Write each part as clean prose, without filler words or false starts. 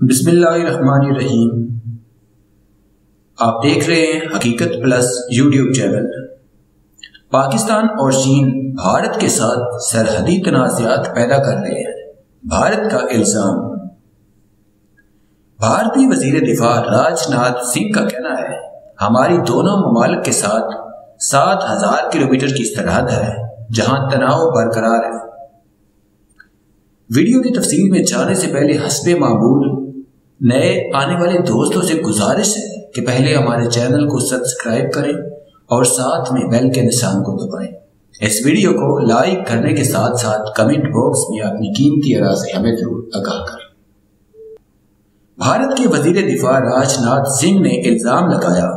بسم اللہ الرحمن الرحیم۔ آپ دیکھ رہے ہیں حقیقت پلس یوٹیوب چینل۔ پاکستان اور چین بھارت کے ساتھ سرحدی تنازعات پیدا کر رہے ہیں۔ بھارت کا الزام۔ بھارتی وزیر دفاع راج ناتھ سنگھ کا کہنا ہے ہماری دونوں ممالک کے ساتھ 7,000 کلومیٹر کی سرحد ہے جہاں تناؤ برقرار ہے۔ ویڈیو کی تفصیل میں جانے سے پہلے حسب معمول نئے آنے والے دوستوں سے گزارش ہے کہ پہلے ہمارے چینل کو سبسکرائب کریں اور ساتھ میں بیل کے نشان کو دبائیں۔ اس ویڈیو کو لائک کرنے کے ساتھ ساتھ کمنٹ باکس میں اپنی قیمتی آراء سے ہمیں ضرور آگاہ کریں۔ بھارت کے وزیر دفاع راج ناتھ سنگھ نے الزام لگایا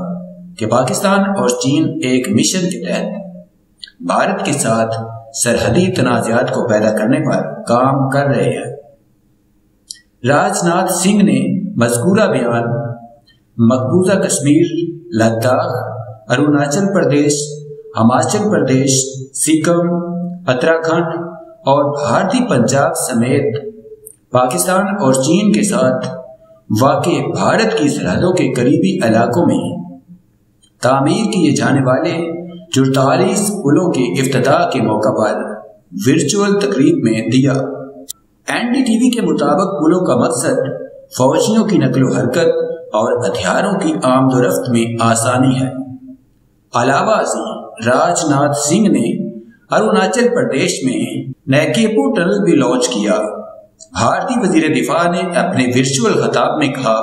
کہ پاکستان اور چین ایک مشن کے تحت بھارت کے ساتھ سرحدی تنازعات کو پیدا کرنے پر کام کر رہے ہیں۔ راج ناتھ سنگھ نے مذکورہ بیان مقبوضہ کشمیر، لداخ، اروناچل پردیش، ہماچل پردیش، سکم، اتراکھنڈ اور بھارتی پنجاب سمیت پاکستان اور چین کے ساتھ واقع بھارت کی سرحدوں کے قریبی علاقوں میں تعمیر کیے جانے والے 44 پلوں کے افتتاح کے موقع پر ورچوئل تقریب میں دیا۔ NDTV کے مطابق پلوں کا مقصد فوجیوں کی نقل و حرکت اور ہتھیاروں کی آمد و رفت میں آسانی ہے۔ علاوہ ازیں راج ناتھ سنگھ نے اروناچل پردیش میں نیکیپو ٹنل بھی لانچ کیا۔ بھارتی وزیر دفاع نے اپنے ورچوئل خطاب میں کہا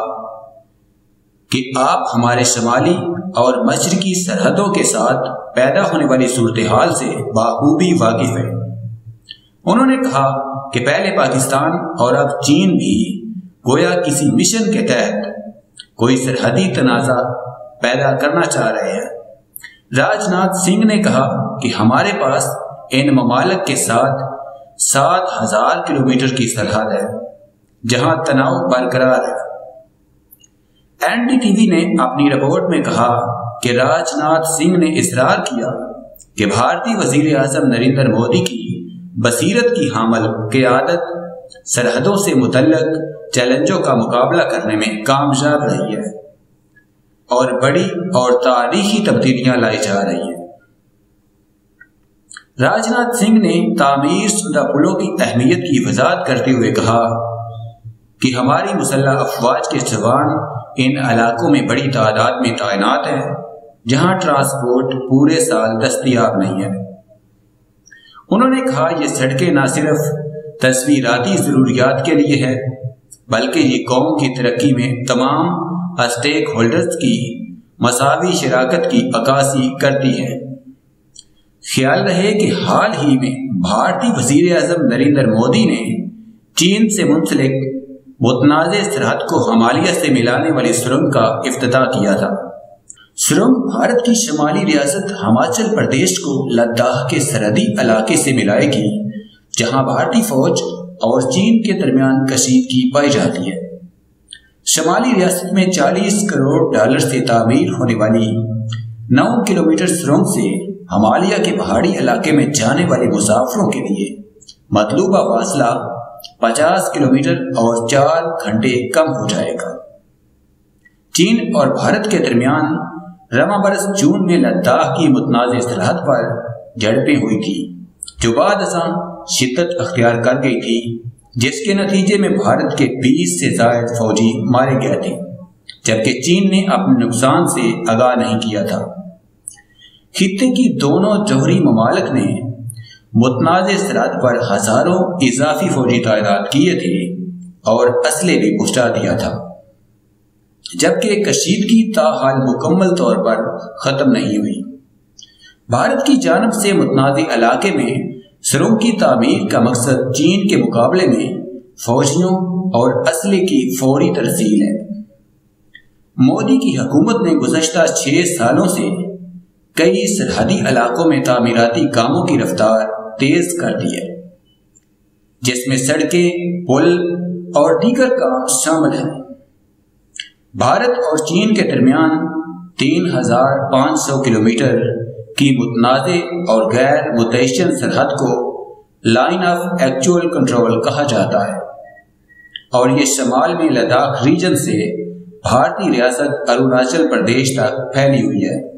کہ آپ ہمارے شمالی اور مشرقی سرحدوں کے ساتھ پیدا ہونے والی صورتحال سے بخوبی واقف ہیں۔ انہوں نے کہا کہ پہلے پاکستان اور اب چین بھی گویا کسی مشن کے تحت کوئی سرحدی تنازع پیدا کرنا چاہ رہے ہیں۔ راج ناتھ سنگھ نے کہا کہ ہمارے پاس ان ممالک کے ساتھ 7,000 کلومیٹر کی سرحد ہے جہاں تناؤ برقرار ہے۔ NDTV نے اپنی رپورٹ میں کہا کہ راج ناتھ سنگھ نے اصرار کیا کہ بھارتی وزیر اعظم نریندر مودی کی بصیرت کی حامل قیادت سرحدوں سے متعلق چیلنجوں کا مقابلہ کرنے میں کامیاب رہی ہے اور بڑی اور تاریخی تبدیلیاں لائی جا رہی ہیں۔ راج ناتھ سنگھ نے تعمیر شدہ پلوں کی اہمیت کی وضاحت کرتے ہوئے کہا کہ ہماری مسلح افواج کے جوان ان علاقوں میں بڑی تعداد میں تعینات ہیں جہاں ٹرانسپورٹ پورے سال دستیاب نہیں ہے۔ انہوں نے کہا یہ سڑکیں نہ صرف تصویراتی ضروریات کے لیے ہے بلکہ یہ قوم کی ترقی میں تمام اسٹیک ہولڈرز کی مساوی شراکت کی عکاسی کرتی ہے۔ خیال رہے کہ حال ہی میں بھارتی وزیر اعظم نریندر مودی نے چین سے منسلک متنازع سرحد کو ہمالیہ سے ملانے والی سرنگ کا افتتاح کیا تھا۔ سرنگ بھارت کی شمالی ریاست ہماچل پردیش کو لداخ کے سرحدی علاقے سے ملائے گی جہاں بھارتی فوج اور چین کے درمیان کشیدگی پائی جاتی ہے۔ شمالی ریاست میں 40 کروڑ ڈالر سے تعمیر ہونے والی 9 کلومیٹر سرنگ سے ہمالیہ کے پہاڑی علاقے میں جانے والے مسافروں کے لیے مطلوبہ فاصلہ 50 کلومیٹر اور 4 گھنٹے کم ہو جائے گا۔ چین اور بھارت کے درمیان رواں برس جون میں لداخ کی متنازع سرحد پر جھڑپیں ہوئی تھی جو بعد ازاں شدت اختیار کر گئی تھی جس کے نتیجے میں بھارت کے 20 سے زائد فوجی مارے گئے تھے جبکہ چین نے اپنے نقصان سے آگاہ نہیں کیا تھا۔ خطے کی دونوں جوہری ممالک نے متنازع سرحد پر ہزاروں اضافی فوجی تعینات کیے تھے اور اسلحے بھی پہنچا دیا تھا جبکہ کشیدگی تاحال مکمل طور پر ختم نہیں ہوئی۔ بھارت کی جانب سے متنازع علاقے میں سرنگ کی تعمیر کا مقصد چین کے مقابلے میں فوجیوں اور اسلحے کی فوری ترسیل ہے۔ مودی کی حکومت نے گزشتہ 6 سالوں سے کئی سرحدی علاقوں میں تعمیراتی کاموں کی رفتار تیز کر دی ہے جس میں سڑکیں، پل اور دیگر کام شامل ہیں۔ بھارت اور چین کے درمیان 3,500 کلومیٹر کی متنازع اور غیر متعین سرحد کو لائن آف ایکچوئل کنٹرول کہا جاتا ہے اور یہ شمال میں لداخ ریجن سے بھارتی ریاست اروناچل پردیش تک پھیلی ہوئی ہے۔